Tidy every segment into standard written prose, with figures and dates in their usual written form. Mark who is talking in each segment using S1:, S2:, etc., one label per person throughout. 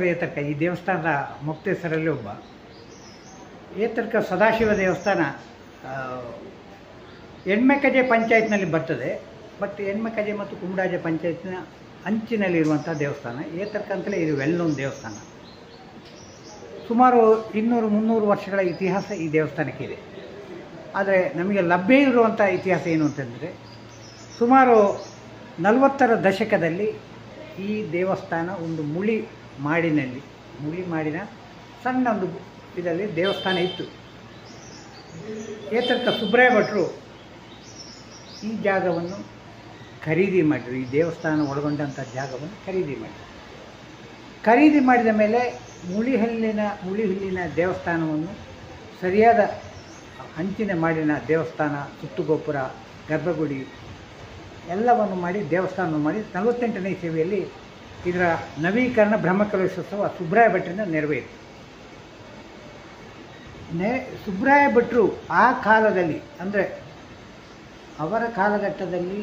S1: ಚಂದ್ರಶೇಖರ ಏತರ್ಕ ಈ ದೇವಸ್ಥಾನದ ಮುಕ್ತೇಸರಲ್ಲಿ ಒಬ್ಬ. ಏತರ್ಕ ಸದಾಶಿವ ದೇವಸ್ಥಾನ ಎಣ್ಮೆಕಜೆ ಪಂಚಾಯತ್ನಲ್ಲಿ ಬರ್ತದೆ. ಬಟ್ ಎಣ್ಮೆಕಜೆ ಮತ್ತು ಕುಮಡಾಜೆ ಪಂಚಾಯತ್ನ ಅಂಚಿನಲ್ಲಿರುವಂಥ ದೇವಸ್ಥಾನ. ಏತರ್ಕ ಅಂತಲೇ ಇದು ವೆಲ್ ನೋನ್ ದೇವಸ್ಥಾನ. ಸುಮಾರು 200-300 ವರ್ಷಗಳ ಇತಿಹಾಸ ಈ ದೇವಸ್ಥಾನಕ್ಕಿದೆ. ಆದರೆ ನಮಗೆ ಲಭ್ಯ ಇರುವಂಥ ಇತಿಹಾಸ ಏನು ಅಂತಂದರೆ, ಸುಮಾರು 40ರ ದಶಕದಲ್ಲಿ ಈ ದೇವಸ್ಥಾನ ಒಂದು ಮುಳಿ ಮಾಡಿನ ಸಣ್ಣ ಒಂದು ಇದರಲ್ಲಿ ದೇವಸ್ಥಾನ ಇತ್ತು. ಏತರ್ಕ ಸುಬ್ರಾಯ ಭಟ್ರು ಈ ಜಾಗವನ್ನು ಖರೀದಿ ಮಾಡಿದರು. ಈ ದೇವಸ್ಥಾನ ಒಳಗೊಂಡಂಥ ಜಾಗವನ್ನು ಖರೀದಿ ಮಾಡಿದ ಮೇಲೆ ಮುಳಿಹುಲ್ಲಿನ ದೇವಸ್ಥಾನವನ್ನು ಸರಿಯಾದ ಅಂಚಿನ ಮಾಡಿನ ದೇವಸ್ಥಾನ, ಸುತ್ತುಗೋಪುರ, ಗರ್ಭಗುಡಿ ಎಲ್ಲವನ್ನು ಮಾಡಿ ದೇವಸ್ಥಾನವನ್ನು ಮಾಡಿ 48ನೇ ಇಸವಿಯಲ್ಲಿ ಇದರ ನವೀಕರಣ ಬ್ರಹ್ಮಕಲಶೋತ್ಸವ ಸುಬ್ರಾಯ ಭಟ್ರಿಂದ ನೆರವೇರಿತು. ಸುಬ್ರಾಯ ಭಟ್ರು ಆ ಕಾಲದಲ್ಲಿ, ಅಂದರೆ ಅವರ ಕಾಲಘಟ್ಟದಲ್ಲಿ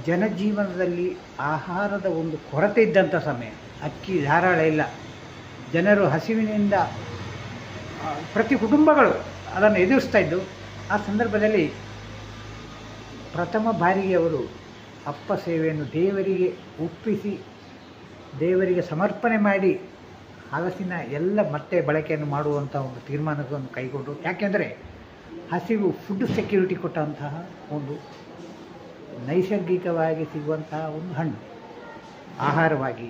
S1: ಜನಜೀವನದಲ್ಲಿ ಆಹಾರದ ಒಂದು ಕೊರತೆ ಇದ್ದಂಥ ಸಮಯ. ಅಕ್ಕಿ ಧಾರಾಳ ಇಲ್ಲ, ಜನರು ಹಸಿವಿನಿಂದ ಪ್ರತಿ ಕುಟುಂಬಗಳು ಅದನ್ನು ಎದುರಿಸ್ತಾ ಇದ್ದು. ಆ ಸಂದರ್ಭದಲ್ಲಿ ಪ್ರಥಮ ಬಾರಿಗೆ ಅವರು ಅಪ್ಪ ಸೇವೆಯನ್ನು ದೇವರಿಗೆ ಒಪ್ಪಿಸಿ, ದೇವರಿಗೆ ಸಮರ್ಪಣೆ ಮಾಡಿ ಹಲಸಿನ ಎಲ್ಲ ಮತ್ತೆ ಬಳಕೆಯನ್ನು ಮಾಡುವಂಥ ಒಂದು ತೀರ್ಮಾನವನ್ನು ಕೈಗೊಂಡು. ಯಾಕೆಂದರೆ ಹಸಿವು ಫುಡ್ ಸೆಕ್ಯೂರಿಟಿ ಕೊಟ್ಟಂತಹ ಒಂದು ನೈಸರ್ಗಿಕವಾಗಿ ಸಿಗುವಂತಹ ಒಂದು ಹಣ್ಣು, ಆಹಾರವಾಗಿ,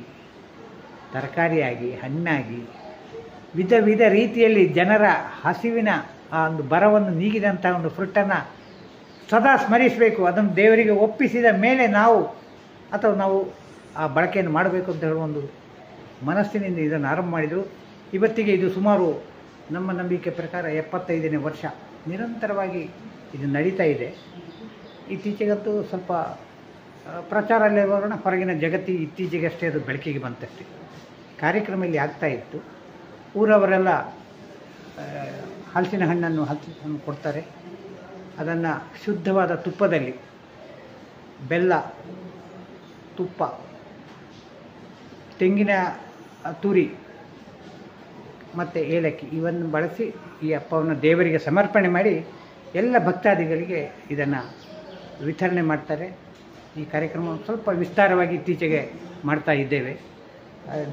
S1: ತರಕಾರಿಯಾಗಿ, ಹಣ್ಣಾಗಿ, ವಿಧ ರೀತಿಯಲ್ಲಿ ಜನರ ಹಸಿವಿನ ಆ ಒಂದು ಬರವನ್ನು ನೀಗಿದಂಥ ಒಂದು ಫ್ರೂಟನ್ನು ಸದಾ ಸ್ಮರಿಸಬೇಕು. ಅದನ್ನು ದೇವರಿಗೆ ಒಪ್ಪಿಸಿದ ಮೇಲೆ ನಾವು ಆ ಬಳಕೆಯನ್ನು ಮಾಡಬೇಕು ಅಂತ ಹೇಳುವ ಒಂದು ಮನಸ್ಸಿನಿಂದ ಇದನ್ನು ಆರಂಭ ಮಾಡಿದರು. ಇವತ್ತಿಗೆ ಇದು ಸುಮಾರು ನಮ್ಮ ನಂಬಿಕೆ ಪ್ರಕಾರ 75ನೇ ವರ್ಷ ನಿರಂತರವಾಗಿ ಇದು ನಡೀತಾ ಇದೆ. ಇತ್ತೀಚೆಗಂತೂ ಸ್ವಲ್ಪ ಪ್ರಚಾರಲ್ಲೇ ಬರೋಣ, ಹೊರಗಿನ ಜಗತ್ತಿಗೆ ಇತ್ತೀಚೆಗಷ್ಟೇ ಅದು ಬೆಳಕಿಗೆ ಬಂತಷ್ಟೇ. ಕಾರ್ಯಕ್ರಮ ಇಲ್ಲಿ ಆಗ್ತಾಯಿತ್ತು. ಊರವರೆಲ್ಲ ಹಲಸಿನ ಹಣ್ಣನ್ನು ಕೊಡ್ತಾರೆ. ಅದನ್ನು ಶುದ್ಧವಾದ ತುಪ್ಪದಲ್ಲಿ ಬೆಲ್ಲ, ತುಪ್ಪ, ತೆಂಗಿನ ತುರಿ ಮತ್ತು ಏಲಕ್ಕಿ ಇವನ್ನು ಬಳಸಿ ಈ ಹಬ್ಬವನ್ನು ದೇವರಿಗೆ ಸಮರ್ಪಣೆ ಮಾಡಿ ಎಲ್ಲ ಭಕ್ತಾದಿಗಳಿಗೆ ಇದನ್ನು ವಿತರಣೆ ಮಾಡ್ತಾರೆ. ಈ ಕಾರ್ಯಕ್ರಮ ಸ್ವಲ್ಪ ವಿಸ್ತಾರವಾಗಿ ಇತ್ತೀಚೆಗೆ ಮಾಡ್ತಾ ಇದ್ದೇವೆ.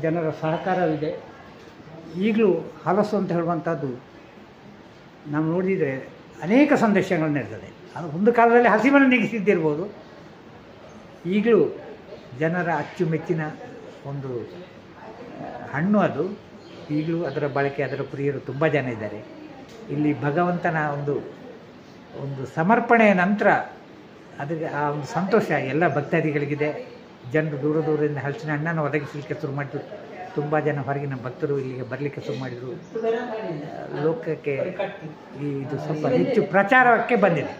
S1: ಜನರ ಸಹಕಾರವಿದೆ. ಈಗಲೂ ಹಲಸು ಅಂತ ಹೇಳುವಂಥದ್ದು ನಾವು ನೋಡಿದರೆ ಅನೇಕ ಸಂದೇಶಗಳನ್ನು ಇರ್ತದೆ. ಅದು ಒಂದು ಕಾಲದಲ್ಲಿ ಹಸಿವನ್ನು ನೀಗಿಸಿದ್ದಿರ್ಬೋದು. ಈಗಲೂ ಜನರ ಅಚ್ಚುಮೆಚ್ಚಿನ ಒಂದು ಹಣ್ಣು ಅದು. ಈಗಲೂ ಅದರ ಬಳಕೆ, ಅದರ ಪ್ರಿಯರು ತುಂಬ ಜನ ಇದ್ದಾರೆ. ಇಲ್ಲಿ ಭಗವಂತನ ಒಂದು ಸಮರ್ಪಣೆಯ ನಂತರ ಅದಕ್ಕೆ ಆ ಒಂದು ಸಂತೋಷ ಎಲ್ಲ ಭಕ್ತಾದಿಗಳಿಗಿದೆ. ಜನರು ದೂರದಿಂದ ಹಲಸಿನ ಹಣ್ಣನ್ನು ಒದಗಿಸಲಿಕ್ಕೆ ಶುರು ಮಾಡಿದ್ರು. ತುಂಬ ಜನ ಹೊರಗಿನ ಭಕ್ತರು ಇಲ್ಲಿಗೆ ಬರಲಿಕ್ಕೆ ಶುರು ಮಾಡಿದರು. ಲೋಕಕ್ಕೆ ಇದು ಸ್ವಲ್ಪ ಹೆಚ್ಚು ಪ್ರಚಾರಕ್ಕೆ ಬಂದಿದೆ.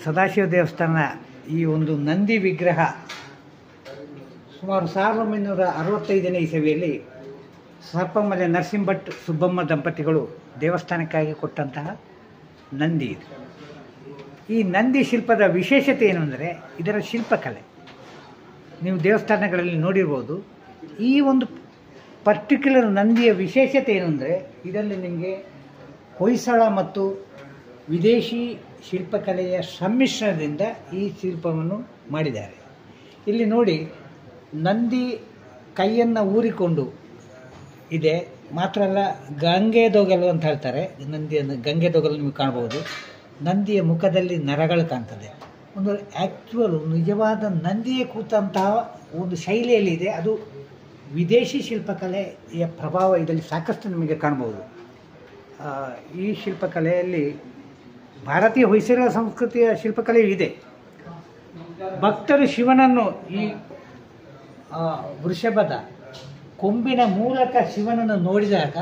S1: ಸದಾಶಿವ ದೇವಸ್ಥಾನ ಈ ಒಂದು ನಂದಿ ವಿಗ್ರಹ ಸುಮಾರು 1965ನೇ ಇಸವಿಯಲ್ಲಿ ಸರ್ಪಮಲೆ ನರಸಿಂಹಭಟ್ ಸುಬ್ಬಮ್ಮ ದಂಪತಿಗಳು ದೇವಸ್ಥಾನಕ್ಕಾಗಿ ಕೊಟ್ಟಂತಹ ನಂದಿ ಇದು. ಈ ನಂದಿ ಶಿಲ್ಪದ ವಿಶೇಷತೆ ಏನು ಅಂದರೆ ಇದರ ಶಿಲ್ಪಕಲೆ. ನೀವು ದೇವಸ್ಥಾನಗಳಲ್ಲಿ ನೋಡಿರ್ಬೋದು. ಈ ಒಂದು ಪರ್ಟಿಕ್ಯುಲರ್ ನಂದಿಯ ವಿಶೇಷತೆ ಏನು ಅಂದರೆ ಇದರಲ್ಲಿ ನಿಮಗೆ ಹೊಯ್ಸಳ ಮತ್ತು ವಿದೇಶಿ ಶಿಲ್ಪಕಲೆಯ ಸಮ್ಮಿಶ್ರಣದಿಂದ ಈ ಶಿಲ್ಪವನ್ನು ಮಾಡಿದ್ದಾರೆ. ಇಲ್ಲಿ ನೋಡಿ, ನಂದಿ ಕೈಯನ್ನು ಊರಿಕೊಂಡು ಇದೆ. ಮಾತ್ರ ಅಲ್ಲ, ಗಂಗೆದೊಗಲು ಅಂತ ಹೇಳ್ತಾರೆ. ನಂದಿಯನ್ನು ಗಂಗೆದೊಗಲು ನೀವು ಕಾಣ್ಬೋದು. ನಂದಿಯ ಮುಖದಲ್ಲಿ ನರಗಳು ಕಾಣ್ತದೆ. ಒಂದು ಆ್ಯಕ್ಚುವಲ್ ನಿಜವಾದ ನಂದಿಯೇ ಕೂತಂತಹ ಒಂದು ಶೈಲಿಯಲ್ಲಿದೆ. ಅದು ವಿದೇಶಿ ಶಿಲ್ಪಕಲೆಯ ಪ್ರಭಾವ ಇದರಲ್ಲಿ ಸಾಕಷ್ಟು ನಿಮಗೆ ಕಾಣ್ಬೋದು. ಈ ಶಿಲ್ಪಕಲೆಯಲ್ಲಿ ಭಾರತೀಯ ಹೊಯ್ಸಳ ಸಂಸ್ಕೃತಿಯ ಶಿಲ್ಪಕಲೆಯೂ ಇದೆ. ಭಕ್ತರು ಶಿವನನ್ನು ಈ ವೃಷಭದ ಕೊಂಬಿನ ಮೂಲಕ ಶಿವನನ್ನು ನೋಡಿದಾಗ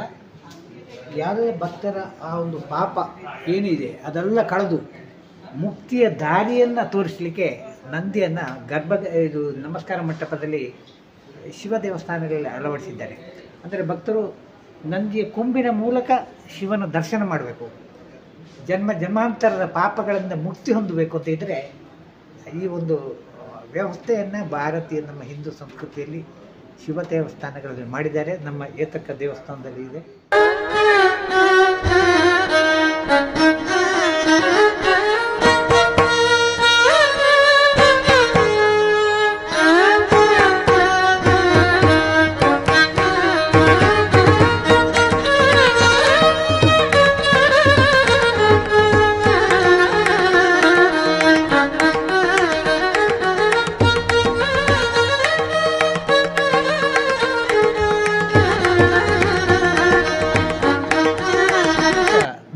S1: ಯಾವುದೇ ಭಕ್ತರ ಆ ಒಂದು ಪಾಪ ಏನಿದೆ ಅದೆಲ್ಲ ಕಳೆದು ಮುಕ್ತಿಯ ದಾರಿಯನ್ನು ತೋರಿಸಲಿಕ್ಕೆ ನಂದಿಯನ್ನು ಇದು ನಮಸ್ಕಾರ ಮಂಟಪದಲ್ಲಿ ಶಿವ ದೇವಸ್ಥಾನಗಳಲ್ಲಿ ಅಳವಡಿಸಿದ್ದಾರೆ. ಅಂದರೆ ಭಕ್ತರು ನಂದಿಯ ಕೊಂಬಿನ ಮೂಲಕ ಶಿವನ ದರ್ಶನ ಮಾಡಬೇಕು, ಜನ್ಮಾಂತರದ ಪಾಪಗಳಿಂದ ಮುಕ್ತಿ ಹೊಂದಬೇಕು ಅಂತ ಇದ್ದರೆ ಈ ಒಂದು ವ್ಯವಸ್ಥೆಯನ್ನು ಭಾರತೀಯ ನಮ್ಮ ಹಿಂದೂ ಸಂಸ್ಕೃತಿಯಲ್ಲಿ ಶಿವ ದೇವಸ್ಥಾನಗಳಲ್ಲಿ ಮಾಡಿದ್ದಾರೆ. ನಮ್ಮ ಏತಕ್ಕ ದೇವಸ್ಥಾನದಲ್ಲಿ ಇದೆ.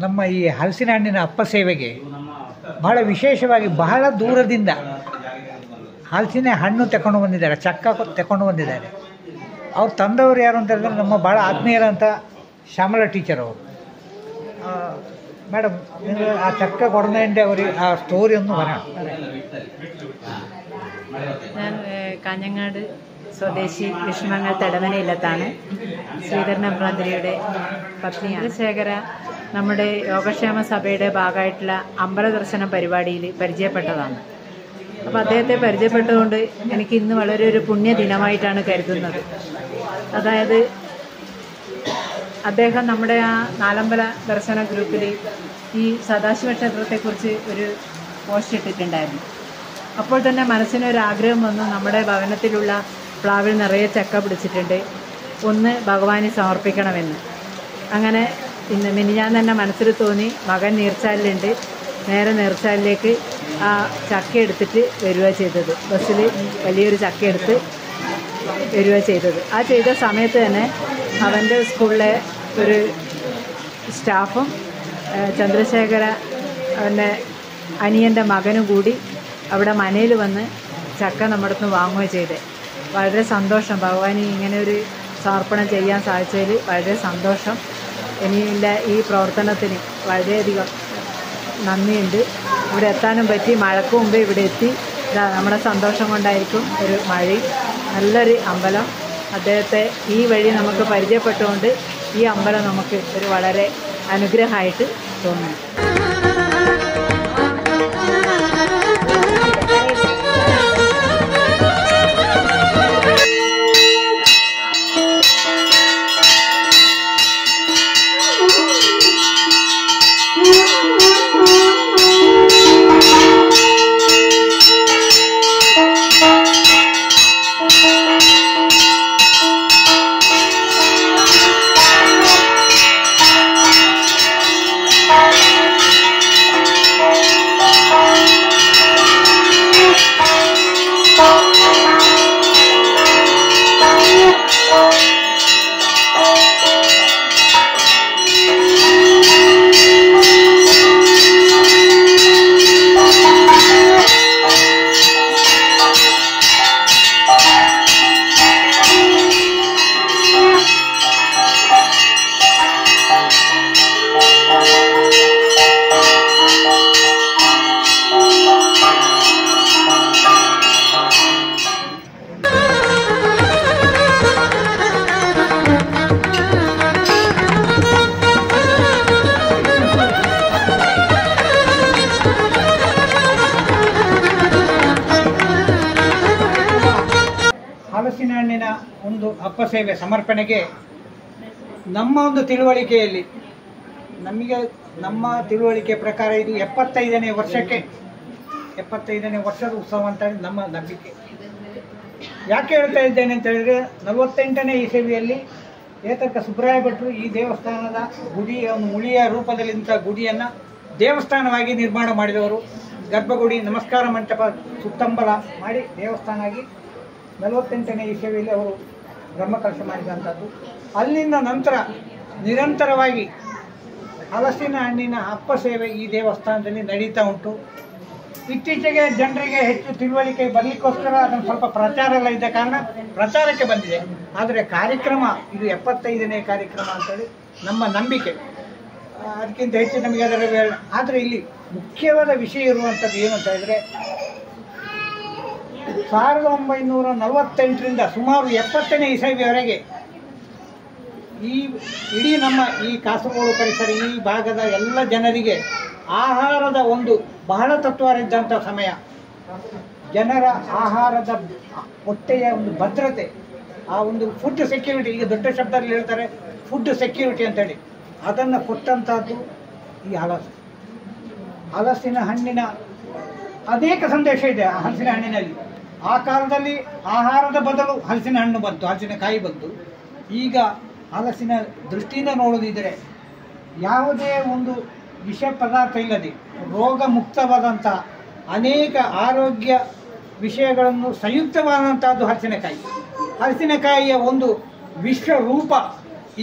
S1: ನಮ್ಮ ಈ ಹಲಸಿನ ಹಣ್ಣಿನ ಅಪ್ಪ ಸೇವೆಗೆ ಬಹಳ ವಿಶೇಷವಾಗಿ ಬಹಳ ದೂರದಿಂದ ಹಲಸಿನ ಹಣ್ಣು ತಗೊಂಡು ಬಂದಿದ್ದಾರೆ, ಚಕ್ಕ ತಗೊಂಡು ಬಂದಿದ್ದಾರೆ. ಅವ್ರು ತಂದವರು ಯಾರು ಅಂತ ಹೇಳಿದ್ರೆ ನಮ್ಮ ಭಾಳ ಆತ್ಮೀಯರಂಥ ಶ್ಯಾಮಲಾ ಟೀಚರ್ ಅವರು. ಮೇಡಮ್, ನೀವು ಆ ಚಕ್ಕ ಕೊಡಂಡೆ ಅವರಿಗೆ ಆ ಸ್ಟೋರಿ ಒಂದು ಬರೋಣ.
S2: ഞാൻ കാഞ്ഞങ്ങാട് സ്വദേശി വിഷ്ണുമംഗൽ തടവനയിലെത്താണ്. ശ്രീധരൻ അമ്പ്രാന്തിരിയുടെ പത്നിയാണ്. ശേഖര നമ്മുടെ യോഗക്ഷേമ സഭയുടെ ഭാഗമായിട്ടുള്ള അമ്പല ദർശനം പരിപാടിയിൽ പരിചയപ്പെട്ടതാണ്. അപ്പോൾ അദ്ദേഹത്തെ പരിചയപ്പെട്ടുകൊണ്ട് എനിക്ക് ഇന്ന് വളരെ ഒരു പുണ്യദിനമായിട്ടാണ് കരുതുന്നത്. അതായത് അദ്ദേഹം നമ്മുടെ ആ നാലമ്പല ദർശന ഗ്രൂപ്പിൽ ഈ സദാശിവ ക്ഷേത്രത്തെക്കുറിച്ച് ഒരു പോസ്റ്റ് ഇട്ടിട്ടുണ്ടായിരുന്നു. അപ്പോൾ തന്നെ മനസ്സിനൊരാഗ്രഹം വന്നു, നമ്മുടെ ഭവനത്തിലുള്ള പ്ലാവിൽ നിറയെ ചക്ക പിടിച്ചിട്ടുണ്ട്, ഒന്ന് ഭഗവാന് സമർപ്പിക്കണമെന്ന്. അങ്ങനെ ഇന്ന് മിനിഞ്ഞാന്ന് തന്നെ മനസ്സിൽ തോന്നി. മകൻ നീർച്ചാലിലുണ്ട്, നേരെ നീർച്ചാലിലേക്ക് ആ ചക്ക എടുത്തിട്ട് വരിക ചെയ്തത്. ബസ്സിൽ വലിയൊരു ചക്ക എടുത്ത് വരിക ചെയ്തത്. ആ ചെയ്ത സമയത്ത് തന്നെ അവൻ്റെ സ്കൂളിലെ ഒരു സ്റ്റാഫും ചന്ദ്രശേഖര അവൻ്റെ അനിയൻ്റെ മകനും കൂടി അവിടെ മനയിൽ വന്ന് ചക്ക നമ്മുടെ അടുത്ത് വാങ്ങുകയും ചെയ്തത്. വളരെ സന്തോഷം. ഭഗവാന് ഇങ്ങനെ ഒരു സമർപ്പണം ചെയ്യാൻ സാധിച്ചതിൽ വളരെ സന്തോഷം. ഇനിയുള്ള ഈ പ്രവർത്തനത്തിന് വളരെയധികം നന്ദിയുണ്ട്. ഇവിടെ എത്താനും പറ്റി. മഴയ്ക്ക് മുമ്പേ ഇവിടെ എത്തി. നമ്മുടെ സന്തോഷം കൊണ്ടായിരിക്കും ഒരു മഴയും. നല്ലൊരു അമ്പലം. അദ്ദേഹത്തെ ഈ വഴി നമുക്ക് പരിചയപ്പെട്ടുകൊണ്ട് ഈ അമ്പലം നമുക്ക് ഒരു വളരെ അനുഗ്രഹമായിട്ട് തോന്നുന്നു.
S1: ಹಲಸಿನ ಹಣ್ಣಿನ ಒಂದು ಅಪ್ಪಸೇವೆ ಸಮರ್ಪಣೆಗೆ ನಮ್ಮ ಒಂದು ತಿಳುವಳಿಕೆಯಲ್ಲಿ ನಮ್ಮ ತಿಳುವಳಿಕೆ ಪ್ರಕಾರ ಇದು 75ನೇ ವರ್ಷದ ಉತ್ಸವ ಅಂತ ನಮ್ಮ ನಂಬಿಕೆ. ಯಾಕೆ ಹೇಳ್ತಾ ಇದ್ದೇನೆ ಅಂತ ಹೇಳಿದ್ರೆ 48ನೇ ಇಸವಿಯಲ್ಲಿ ಏತಕ್ಕ ಸುಬ್ರಾಯ ಭಟ್ರು ಈ ದೇವಸ್ಥಾನದ ಗುಡಿಯ ಒಂದು ಮುಳಿಯ ರೂಪದಲ್ಲಿಂಥ ಗುಡಿಯನ್ನು ದೇವಸ್ಥಾನವಾಗಿ ನಿರ್ಮಾಣ ಮಾಡಿದವರು. ಗರ್ಭಗುಡಿ ನಮಸ್ಕಾರ ಮಂಟಪ ಸುತ್ತಂಬಲ ಮಾಡಿ ದೇವಸ್ಥಾನ ಆಗಿ 48ನೇ ಇಸವಿಯಲ್ಲಿ ಅವರು ಬ್ರಹ್ಮಕಲಶ ಮಾಡಿದಂಥದ್ದು. ಅಲ್ಲಿಂದ ನಂತರ ನಿರಂತರವಾಗಿ ಹಲಸಿನ ಹಣ್ಣಿನ ಅಪ್ಪ ಸೇವೆ ಈ ದೇವಸ್ಥಾನದಲ್ಲಿ ನಡೀತಾ ಉಂಟು. ಇತ್ತೀಚೆಗೆ ಜನರಿಗೆ ಹೆಚ್ಚು ತಿಳುವಳಿಕೆ ಬರಲಿಕ್ಕೋಸ್ಕರ ಅದನ್ನು ಸ್ವಲ್ಪ ಪ್ರಚಾರ ಎಲ್ಲ ಇದ್ದ ಕಾರಣ ಪ್ರಚಾರಕ್ಕೆ ಬಂದಿದೆ. ಆದರೆ ಕಾರ್ಯಕ್ರಮ ಇದು 75ನೇ ಕಾರ್ಯಕ್ರಮ ಅಂತೇಳಿ ನಮ್ಮ ನಂಬಿಕೆ. ಅದಕ್ಕಿಂತ ಹೆಚ್ಚು ನಮಗೆ ಅದರ ಆದರೆ ಇಲ್ಲಿ ಮುಖ್ಯವಾದ ವಿಷಯ ಇರುವಂಥದ್ದು ಏನು ಅಂತ ಹೇಳಿದರೆ 1948ರಿಂದ ಸುಮಾರು 70ನೇ ಇಸವಿಯವರೆಗೆ ಇಡೀ ನಮ್ಮ ಈ ಕಾಸರಗೋಡು ಪರಿಸರ ಈ ಭಾಗದ ಎಲ್ಲ ಜನರಿಗೆ ಆಹಾರದ ಒಂದು ಬಹಳ ತತ್ವಾರ ಇದ್ದಂಥ ಸಮಯ. ಜನರ ಆಹಾರದ ಹೊಟ್ಟೆಯ ಒಂದು ಭದ್ರತೆ, ಆ ಒಂದು ಫುಡ್ ಸೆಕ್ಯೂರಿಟಿ, ಈಗ ದೊಡ್ಡ ಶಬ್ದದಲ್ಲಿ ಹೇಳ್ತಾರೆ ಫುಡ್ ಸೆಕ್ಯೂರಿಟಿ ಅಂತೇಳಿ, ಅದನ್ನು ಕೊಟ್ಟಂಥದ್ದು ಈ ಹಲಸಿನ ಹಣ್ಣಿನ ಅನೇಕ ಸಂದೇಶ ಇದೆ ಆ ಹಲಸಿನ ಹಣ್ಣಿನಲ್ಲಿ. ಆ ಕಾಲದಲ್ಲಿ ಆಹಾರದ ಬದಲು ಹಲಸಿನ ಹಣ್ಣು ಬಂತು, ಹಲಸಿನಕಾಯಿ ಬಂತು. ಈಗ ಹಲಸಿನ ದೃಷ್ಟಿಯಿಂದ ನೋಡೋದಿದ್ದರೆ ಯಾವುದೇ ಒಂದು ವಿಷ ಪದಾರ್ಥ ಇಲ್ಲದೆ ರೋಗ ಮುಕ್ತವಾದಂಥ ಅನೇಕ ಆರೋಗ್ಯ ವಿಷಯಗಳನ್ನು ಸಂಯುಕ್ತವಾದಂಥದ್ದು ಹಲಸಿನಕಾಯಿ. ಹಲಸಿನಕಾಯಿಯ ಒಂದು ವಿಶ್ವರೂಪ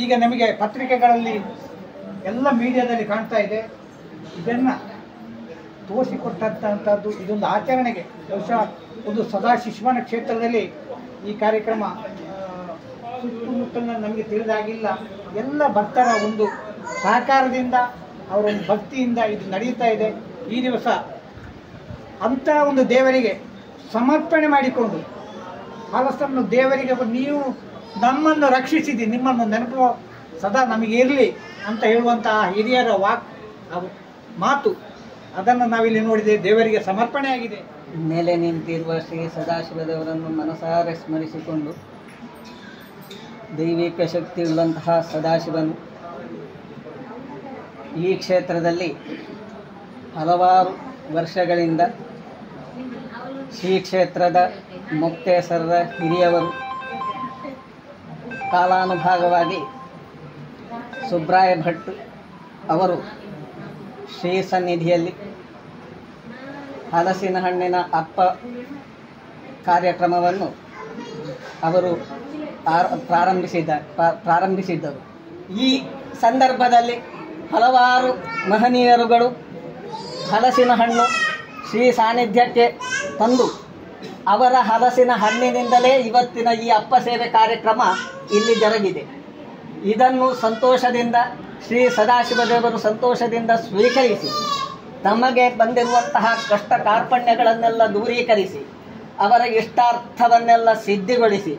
S1: ಈಗ ನಮಗೆ ಪತ್ರಿಕೆಗಳಲ್ಲಿ ಎಲ್ಲ ಮೀಡಿಯಾದಲ್ಲಿ ಕಾಣ್ತಾ ಇದೆ. ಇದನ್ನು ತೋರಿಸಿಕೊಟ್ಟಂಥದ್ದು ಇದೊಂದು ಆಚರಣೆಗೆ ಬಹುಶಃ ಒಂದು ಸದಾಶಿವನ ಕ್ಷೇತ್ರದಲ್ಲಿ ಈ ಕಾರ್ಯಕ್ರಮ ಸುತ್ತಮುತ್ತಲಿನ ನಮಗೆ ತಿಳಿದಾಗಿಲ್ಲ. ಎಲ್ಲ ಭಕ್ತರ ಒಂದು ಸಹಕಾರದಿಂದ ಅವರ ಒಂದು ಭಕ್ತಿಯಿಂದ ಇದು ನಡೆಯುತ್ತಾ ಇದೆ. ಈ ದಿವಸ ಅಂಥ ಒಂದು ದೇವರಿಗೆ ಸಮರ್ಪಣೆ ಮಾಡಿಕೊಂಡು ಹಲಸನ್ನು ದೇವರಿಗೆ ನೀವು ನಮ್ಮನ್ನು ರಕ್ಷಿಸಿದಿ, ನಿಮ್ಮನ್ನು ನೆನಪು ಸದಾ ನಮಗೆ ಇರಲಿ ಅಂತ ಹೇಳುವಂತಹ ಹಿರಿಯರ ಮಾತು ಅದನ್ನು ನಾವಿಲ್ಲಿ ನೋಡಿದೆ. ದೇವರಿಗೆ ಸಮರ್ಪಣೆ ಆಗಿದೆ.
S3: ಮೇಲೆ ನಿಂತಿರುವ ಶ್ರೀ ಸದಾಶಿವದೇವರನ್ನು ಮನಸಾರೆ ಸ್ಮರಿಸಿಕೊಂಡು ದೈವಿಕ ಶಕ್ತಿಯುಳ್ಳಂತಹ ಸದಾಶಿವನು ಈ ಕ್ಷೇತ್ರದಲ್ಲಿ ಹಲವಾರು ವರ್ಷಗಳಿಂದ ಶ್ರೀ ಕ್ಷೇತ್ರದ ಮೊಕ್ತೇಸರರ ಹಿರಿಯವರು ಕಾಲಾನುಭಾಗವಾಗಿ ಸುಬ್ರಾಯ ಭಟ್ ಅವರು ಶ್ರೀ ಸನ್ನಿಧಿಯಲ್ಲಿ ಹಲಸಿನ ಹಣ್ಣಿನ ಅಪ್ಪ ಕಾರ್ಯಕ್ರಮವನ್ನು ಅವರು ಪ್ರಾರಂಭಿಸಿದ್ದರು. ಈ ಸಂದರ್ಭದಲ್ಲಿ ಹಲವಾರು ಮಹನೀಯರುಗಳು ಹಲಸಿನ ಹಣ್ಣು ಶ್ರೀ ಸಾನ್ನಿಧ್ಯಕ್ಕೆ ತಂದು ಅವರ ಹಲಸಿನ ಹಣ್ಣಿನಿಂದಲೇ ಇವತ್ತಿನ ಈ ಅಪ್ಪ ಸೇವೆ ಕಾರ್ಯಕ್ರಮ ಇಲ್ಲಿ ಜರುಗಿದೆ. ಇದನ್ನು ಸಂತೋಷದಿಂದ ಶ್ರೀ ಸದಾಶಿವದೇವರು ಸಂತೋಷದಿಂದ ಸ್ವೀಕರಿಸಿ ತಮಗೆ ಬಂದಿರುವಂತಹ ಕಷ್ಟ ಕಾರ್ಪಣ್ಯಗಳನ್ನೆಲ್ಲ ದೂರೀಕರಿಸಿ ಅವರ ಇಷ್ಟಾರ್ಥವನ್ನೆಲ್ಲ ಸಿದ್ಧಿಗೊಳಿಸಿ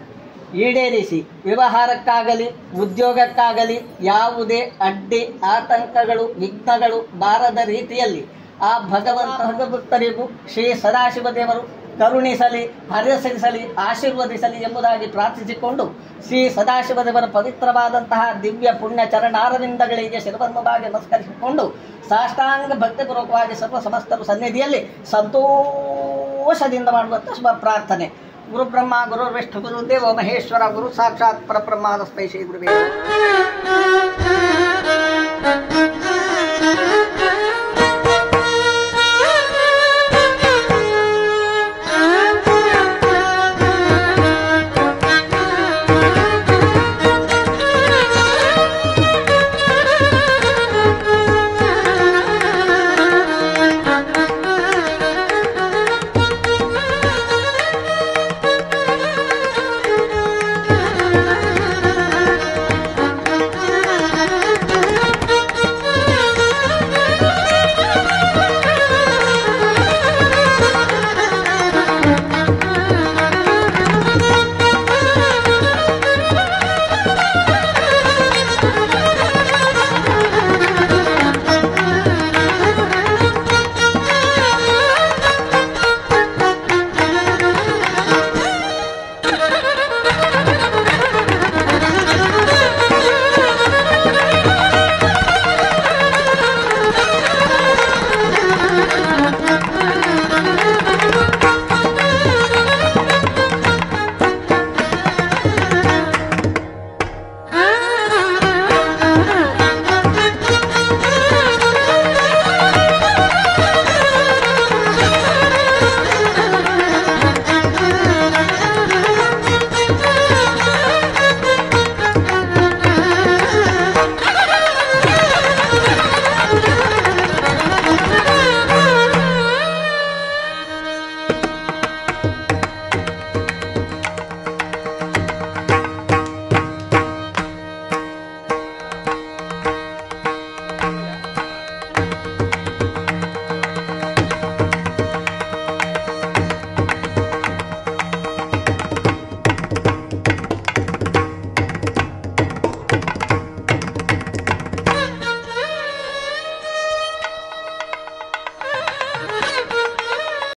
S3: ಈಡೇರಿಸಿ ವಿವಾಹಕ್ಕಾಗಲಿ ಉದ್ಯೋಗಕ್ಕಾಗಲಿ ಯಾವುದೇ ಅಡ್ಡಿ ಆತಂಕಗಳು ವಿಘ್ನಗಳು ಬಾರದ ರೀತಿಯಲ್ಲಿ ಆ ಭಗವಂತರಿಗೂ ಶ್ರೀ ಸದಾಶಿವದೇವರು ಕರುಣಿಸಲಿ, ಹರಸಿಸಲಿ, ಆಶೀರ್ವದಿಸಲಿ ಎಂಬುದಾಗಿ ಪ್ರಾರ್ಥಿಸಿಕೊಂಡು ಶ್ರೀ ಸದಾಶಿವದೇವರ ಪವಿತ್ರವಾದಂತಹ ದಿವ್ಯ ಪುಣ್ಯ ಚರಣಾರವಿಂದಗಳಿಗೆ ಶಿರವನ್ನು ಬಾಗಿ ನಮಸ್ಕರಿಸಿಕೊಂಡು ಸಾಷ್ಟಾಂಗ ಭಕ್ತಿಪೂರ್ವಕವಾಗಿ ಸರ್ವ ಸಮಸ್ತರು ಸನ್ನಿಧಿಯಲ್ಲಿ ಸಂತೋಷದಿಂದ ಮಾಡುವಂಥ ಶುಭ ಪ್ರಾರ್ಥನೆ. ಗುರು ಬ್ರಹ್ಮ ಗುರು ವಿಷ್ಣು ಗುರು ದೇವ ಮಹೇಶ್ವರ ಗುರು ಸಾಕ್ಷಾತ್ ಪರಬ್ರಹ್ಮ ತಸ್ಮೈ ಶ್ರೀ ಗುರುವೇ